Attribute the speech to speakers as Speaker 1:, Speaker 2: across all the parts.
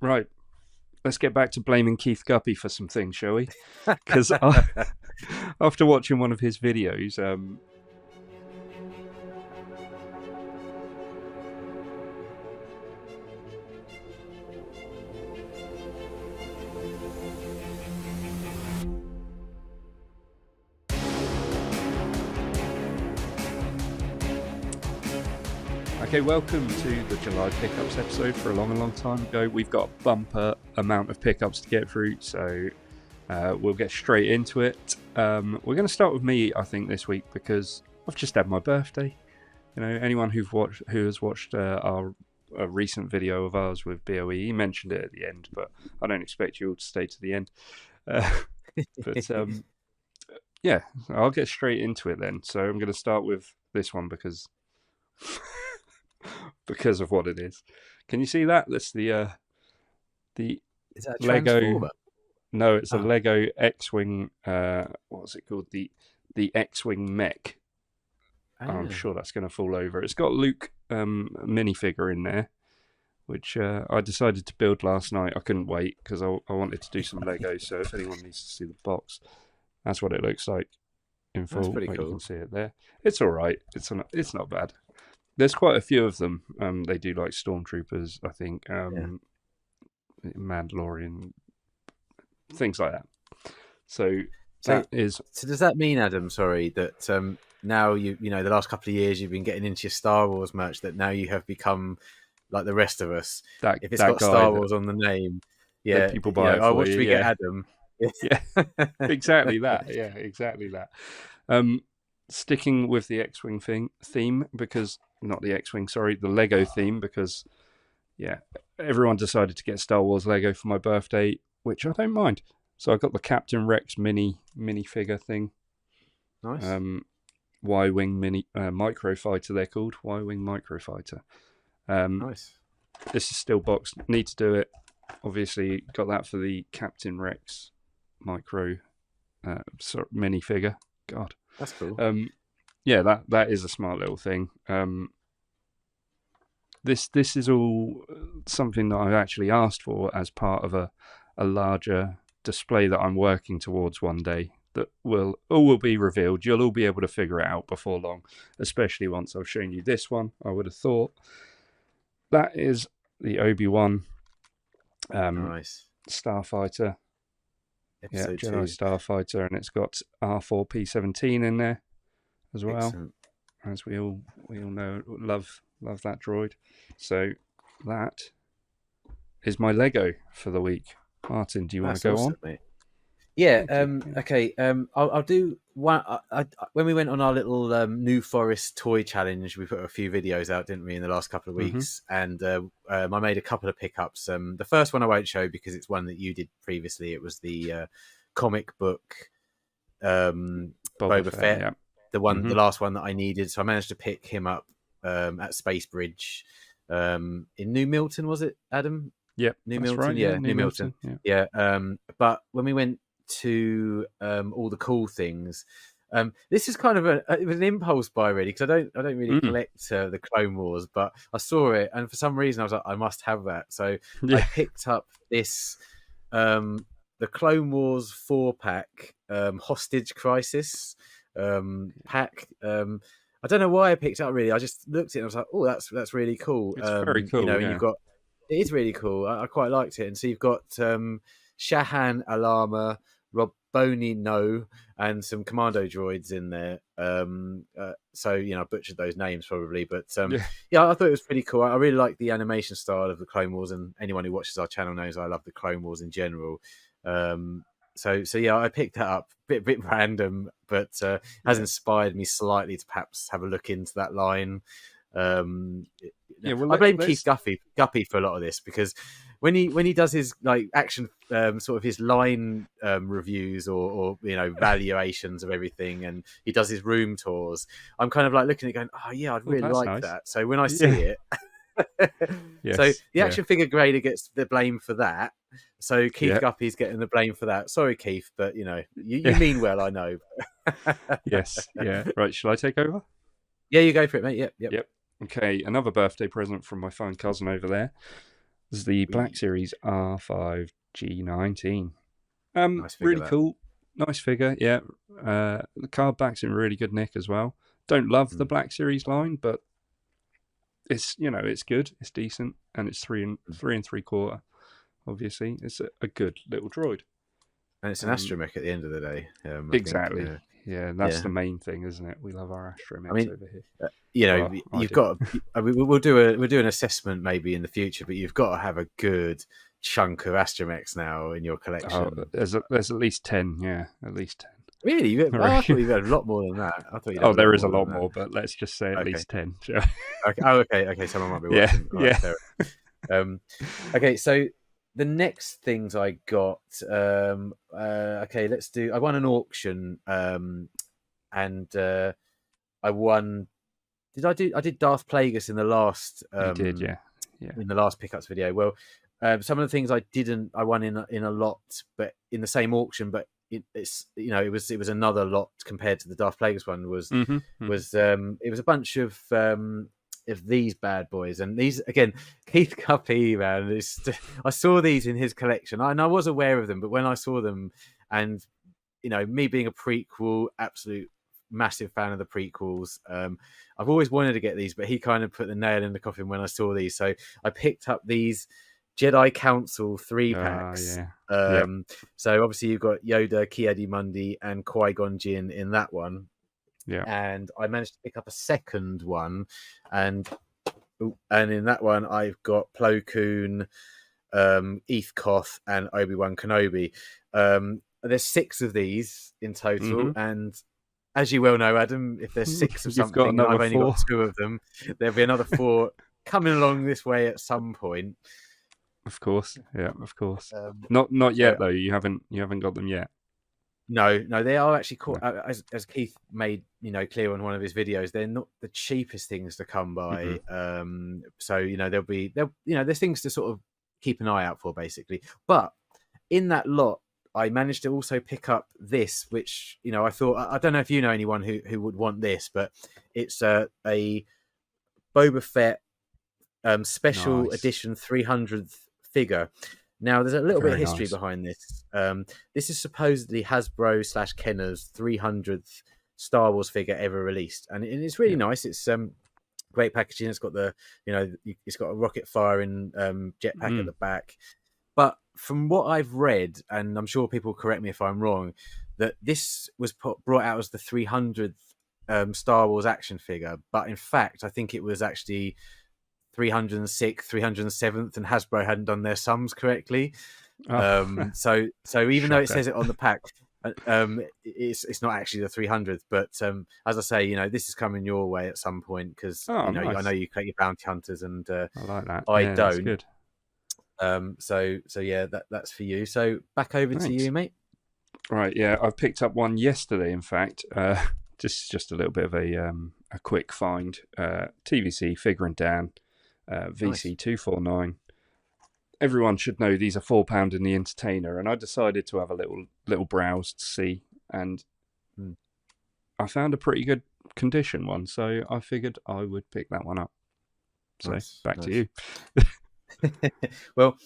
Speaker 1: Right, let's get back to blaming Keith Guppy for some things, shall we? Because after watching one of his videos, okay, welcome to the July pickups episode. For a long time ago, we've got a bumper amount of pickups to get through, so we'll get straight into it. We're going to start with me, I think, this week because I've just had my birthday. You know, anyone who has watched our recent video of ours with BOE, he mentioned it at the end, but I don't expect you all to stay to the end. But yeah, I'll get straight into it then. So I'm going to start with this one because of what it is. Can you see that? That's the
Speaker 2: Is that a
Speaker 1: Lego.
Speaker 2: Transformer?
Speaker 1: No, it's a Lego X-wing. What's it called? The X-wing mech. I'm sure that's going to fall over. It's got Luke minifigure in there, which I decided to build last night. I couldn't wait because I wanted to do some Legos. So if anyone needs to see the box, that's what it looks like in full.
Speaker 2: That's pretty cool.
Speaker 1: You can see it there. It's all right. It's not bad. There's quite a few of them. They do like Stormtroopers, I think, Mandalorian, things like that. So
Speaker 2: does that mean, Adam? Sorry, that now you know the last couple of years you've been getting into your Star Wars merch. That now you have become like the rest of us. If it's got Star Wars on the name, yeah,
Speaker 1: people buy it.
Speaker 2: What should we get, Adam?
Speaker 1: Yeah, exactly that. Yeah, exactly that. Sticking with the X-Wing theme, because not the X-Wing, sorry, the Lego theme, because everyone decided to get Star Wars Lego for my birthday, which I don't mind. So I got the Captain Rex mini figure thing.
Speaker 2: Nice.
Speaker 1: Y-wing mini microfighter, they're called Y-wing microfighter.
Speaker 2: Nice.
Speaker 1: This is still boxed. Need to do it. Obviously, got that for the Captain Rex micro mini figure. God.
Speaker 2: That's cool.
Speaker 1: That is a smart little thing. This is all something that I've actually asked for as part of a larger display that I'm working towards one day that will be revealed. You'll all be able to figure it out before long, especially once I've shown you this one, I would have thought. That is the Obi-Wan
Speaker 2: nice
Speaker 1: Starfighter.
Speaker 2: Episode
Speaker 1: Jedi
Speaker 2: 2
Speaker 1: Starfighter, and it's got R4P17 in there as well.
Speaker 2: Excellent.
Speaker 1: As we all know, love that droid. So that is my Lego for the week. Martin, do you want to go on?
Speaker 2: Mate. Yeah. Okay. I'll do one. When we went on our little New Forest toy challenge, we put a few videos out, didn't we, in the last couple of weeks? And I made a couple of pickups. The first one I won't show because it's one that you did previously. It was the comic book Boba Fett. Yeah. The last one that I needed. So I managed to pick him up at Space Bridge in New Milton. Was it, Adam?
Speaker 1: Yep,
Speaker 2: New Milton.
Speaker 1: Right.
Speaker 2: Yeah, New Milton. Yeah. But when we went to all the cool things, this is kind of it was an impulse buy really, because I don't really collect the Clone Wars, but I saw it and for some reason I was like, I must have that. So I picked up this the Clone Wars 4-pack Hostage Crisis pack. I don't know why I picked it up really. I just looked at it and I was like, oh, that's really cool.
Speaker 1: It's very cool.
Speaker 2: You know, and you've got it is really cool. I quite liked it. And so you've got Shahan Alama, Rob Boney No, and some commando droids in there. So, you know, I butchered those names probably. But I thought it was pretty cool. I really like the animation style of the Clone Wars. And anyone who watches our channel knows I love the Clone Wars in general. So I picked that up, bit random, but has inspired me slightly to perhaps have a look into that line. I blame Keith Guppy for a lot of this, because when he does his like action sort of his line reviews or you know valuations of everything, and he does his room tours, I'm kind of like looking at it going, oh yeah, I'd really like that. So when I see it, so the action figure grader gets the blame for that. So Keith Guppy's getting the blame for that. Sorry, Keith, but you know you mean well, I know.
Speaker 1: Yes, yeah. Right, shall I take over?
Speaker 2: Yeah, you go for it, mate. Yep.
Speaker 1: Okay, another birthday present from my fine cousin over there. This is the Black Series R5G19.
Speaker 2: Nice figure,
Speaker 1: Really
Speaker 2: that.
Speaker 1: cool. Nice figure, yeah. The card back's in really good nick as well. Don't love the Black Series line, but it's it's good, it's decent, and it's 3 3/4. Obviously, it's a good little droid.
Speaker 2: And it's an astromech at the end of the day. I
Speaker 1: Exactly.
Speaker 2: think,
Speaker 1: yeah, that's the main thing, isn't it? We love our astromechs over here.
Speaker 2: You've got. We'll do an assessment maybe in the future, but you've got to have a good chunk of astromechs now in your collection.
Speaker 1: Oh, there's at least 10. Yeah, at least 10.
Speaker 2: Really? I thought you had a lot more than that. I thought.
Speaker 1: There is a lot more, but let's just say at least 10.
Speaker 2: Okay. Okay. Someone might be watching.
Speaker 1: Yeah.
Speaker 2: Okay. So the next things I got. Okay, let's do. I won an auction, and I won. I did Darth Plagueis in the last.
Speaker 1: You did, yeah.
Speaker 2: In the last pickups video. Well, some of the things I won in a lot, but in the same auction, but. It was another lot compared to the Darth Plagueis one. It was a bunch of these bad boys, and these again, Keith Guppy, man. I saw these in his collection, and I was aware of them, but when I saw them, and me being a prequel, absolute massive fan of the prequels, I've always wanted to get these, but he kind of put the nail in the coffin when I saw these, so I picked up these Jedi Council 3-packs. So obviously you've got Yoda, Ki-Adi-Mundi, and Qui-Gon Jinn in that one.
Speaker 1: Yeah.
Speaker 2: And I managed to pick up a second one, and in that one I've got Plo Koon, Eth Koth, and Obi-Wan Kenobi. There's 6 of these in total, and as you well know, Adam, if there's 6 of something, I've only got 2 of them. There'll be another 4 coming along this way at some point.
Speaker 1: Of course, yeah, of course. Not yet though. You haven't got them yet.
Speaker 2: No, they are actually caught. As Keith made clear on one of his videos, they're not the cheapest things to come by. So there's things to sort of keep an eye out for, basically. But in that lot, I managed to also pick up this, which I thought, I don't know if you know anyone who would want this, but it's a Boba Fett special edition 300th figure. Now, there's a little bit of history behind this. This is supposedly Hasbro/Kenner's 300th Star Wars figure ever released, and it's really nice. It's great packaging. It's got it's got a rocket firing jetpack at the back. But from what I've read, and I'm sure people correct me if I'm wrong, that this was brought out as the 300th Star Wars action figure, but in fact, I think it was actually 306th, 307th, and Hasbro hadn't done their sums correctly. So even though it says it on the pack, it's not actually the 300th. But as I say, this is coming your way at some point because nice. I know you collect your bounty hunters, and I
Speaker 1: like that.
Speaker 2: I
Speaker 1: don't.
Speaker 2: That's
Speaker 1: good.
Speaker 2: So yeah, that's for you. So back over to you, mate.
Speaker 1: Right, yeah, I picked up one yesterday. In fact, just a little bit of a quick find. TVC Figure and Dan. VC249. Everyone should know these are £4 in the Entertainer, and I decided to have a little browse to see, and I found a pretty good condition one, so I figured I would pick that one up. So back to you.
Speaker 2: Well,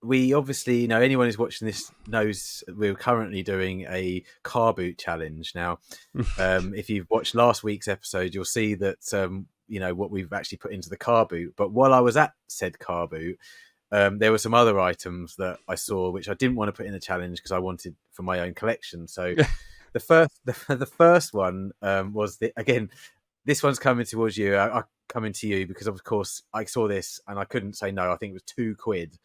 Speaker 2: we obviously anyone who's watching this knows we're currently doing a car boot challenge now. If you've watched last week's episode, you'll see that what we've actually put into the car boot. But while I was at said car boot, there were some other items that I saw which I didn't want to put in the challenge because I wanted for my own collection. So the first one was again, this one's coming towards you. I coming to you because of course I saw this and I couldn't say no. I think it was £2.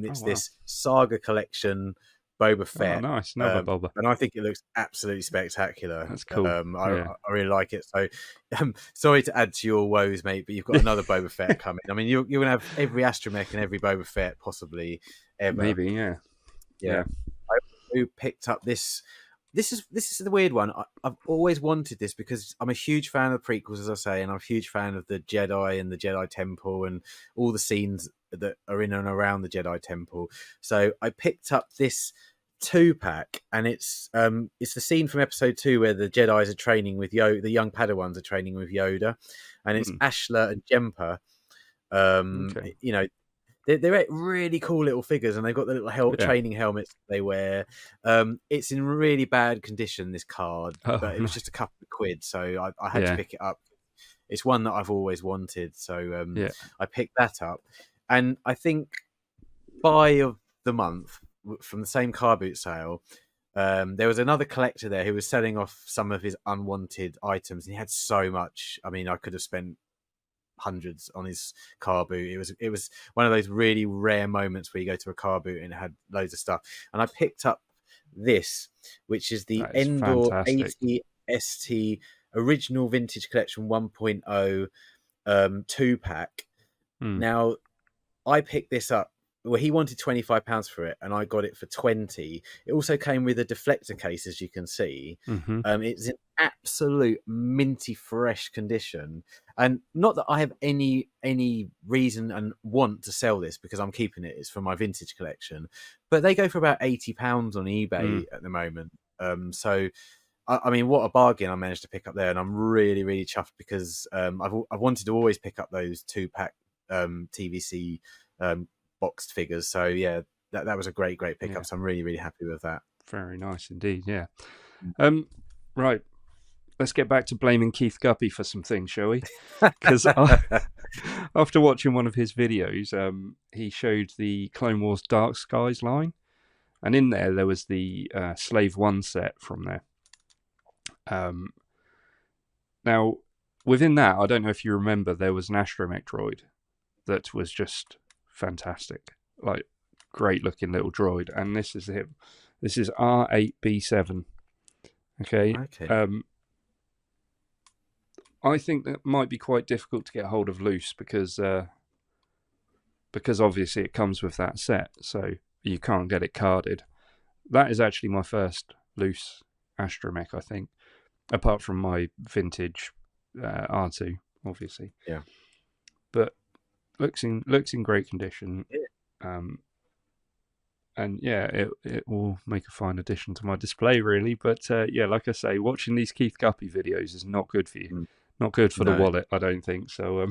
Speaker 2: It's this Saga Collection Boba Fett.
Speaker 1: Oh, nice. Another Boba.
Speaker 2: And I think it looks absolutely spectacular.
Speaker 1: That's cool.
Speaker 2: I really like it. So sorry to add to your woes, mate, but you've got another Boba Fett coming. I mean, you're going to have every astromech and every Boba Fett possibly ever.
Speaker 1: Maybe, yeah.
Speaker 2: I picked up this. This is the weird one. I've always wanted this because I'm a huge fan of the prequels, as I say, and I'm a huge fan of the Jedi and the Jedi Temple and all the scenes that are in and around the Jedi Temple. So I picked up this 2-pack, and it's the scene from episode 2 where the Jedis are training with Yoda, the young Padawans are training with Yoda, and it's Ashla and Jempa,
Speaker 1: Okay.
Speaker 2: You know, they're really cool little figures, and they've got the little
Speaker 1: Yeah.
Speaker 2: training helmets they wear. It's in really bad condition, this card,
Speaker 1: Oh,
Speaker 2: but it was
Speaker 1: nice.
Speaker 2: just a couple of quid, so I had to
Speaker 1: Yeah.
Speaker 2: pick it up. It's one that I've always wanted, so
Speaker 1: Yeah.
Speaker 2: I picked that up. And I think buy of the month from the same car boot sale, there was another collector there who was selling off some of his unwanted items, and he had so much. I mean, I could have spent hundreds on his car boot. It was one of those really rare moments where you go to a car boot and it had loads of stuff. And I picked up this, which is the
Speaker 1: That is
Speaker 2: Endor
Speaker 1: fantastic.
Speaker 2: 80 ST Original Vintage Collection 1.0 2-pack.
Speaker 1: Mm.
Speaker 2: Now, I picked this up. Well, he wanted £25 for it, and I got it for 20. It also came with a deflector case, as you can see.
Speaker 1: Mm-hmm.
Speaker 2: It's in absolute minty fresh condition, and not that I have any reason and want to sell this because I'm keeping it. It's for my vintage collection, but they go for about £80 on eBay at the moment. So I mean, what a bargain I managed to pick up there, and I'm really, really chuffed because I've wanted to always pick up those 2-pack TVC boxed figures. So yeah, that was a great pickup.
Speaker 1: Yeah.
Speaker 2: So I'm really, really happy with that.
Speaker 1: Very nice indeed. Yeah. Right. Let's get back to blaming Keith Guppy for some things, shall we? Because after watching one of his videos, he showed the Clone Wars Dark Skies line, and in there was the Slave 1 set from there. Now, within that, I don't know if you remember, there was an astromech droid that was just fantastic, like great looking little droid, and this is him. This is R8B7. Okay. I think that might be quite difficult to get hold of loose because obviously it comes with that set, so you can't get it carded. That is actually my first loose astromech, I think, apart from my vintage R2, obviously.
Speaker 2: Yeah.
Speaker 1: But looks in great condition.
Speaker 2: Yeah.
Speaker 1: And yeah, it will make a fine addition to my display, really. But yeah, like I say, watching these Keith Guppy videos is not good for you. Not good for the wallet, I don't think. So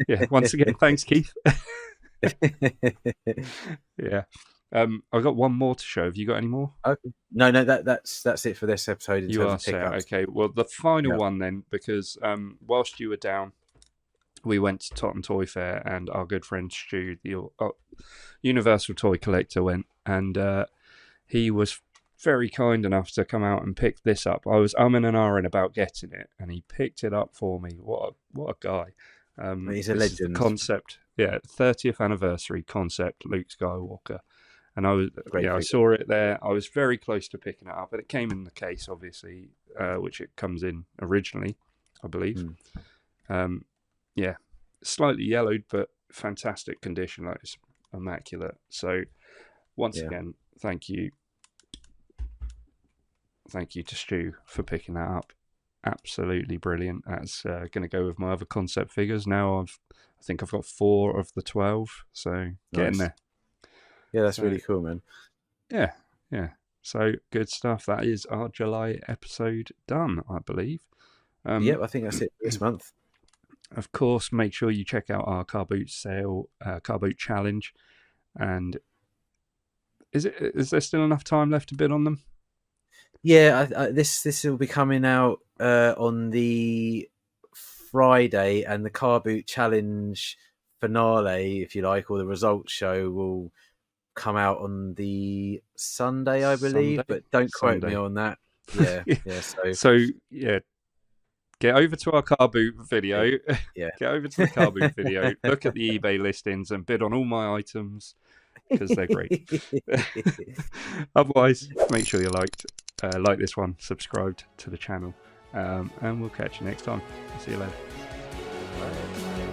Speaker 1: yeah, once again, thanks, Keith. Yeah. I've got one more to show. Have you got any more?
Speaker 2: Okay. No, that's it for this episode.
Speaker 1: You are set. Okay. Well, the final one then, because whilst you were down, we went to Totten Toy Fair, and our good friend Stu, the Universal Toy Collector, went, and he was very kind enough to come out and pick this up. I was umming and ahhing about getting it, and he picked it up for me. What a guy!
Speaker 2: He's a legend.
Speaker 1: The concept, 30th anniversary concept Luke Skywalker, and I saw it there. I was very close to picking it up, but it came in the case, obviously, which it comes in originally, I believe. Yeah, slightly yellowed, but fantastic condition. Like, it's immaculate. So once again, thank you to Stu for picking that up. Absolutely brilliant. That's going to go with my other concept figures. Now I think I've got 4 of the 12, so get in there.
Speaker 2: Yeah, that's really cool, man.
Speaker 1: Yeah. So good stuff. That is our July episode done, I believe.
Speaker 2: Yep, I think that's it for this month.
Speaker 1: Of course, make sure you check out our car boot sale, car boot challenge. And is there still enough time left to bid on them?
Speaker 2: Yeah, this will be coming out on the Friday, and the car boot challenge finale, if you like, or the results show will come out on the Sunday, I believe. But don't quote me on that. Yeah,
Speaker 1: So yeah. Get over to our car boot video.
Speaker 2: Yeah.
Speaker 1: Get over to the car boot video. Look at the eBay listings and bid on all my items because they're great. Otherwise, make sure you like this one, subscribed to the channel, and we'll catch you next time. See you later.
Speaker 2: Bye.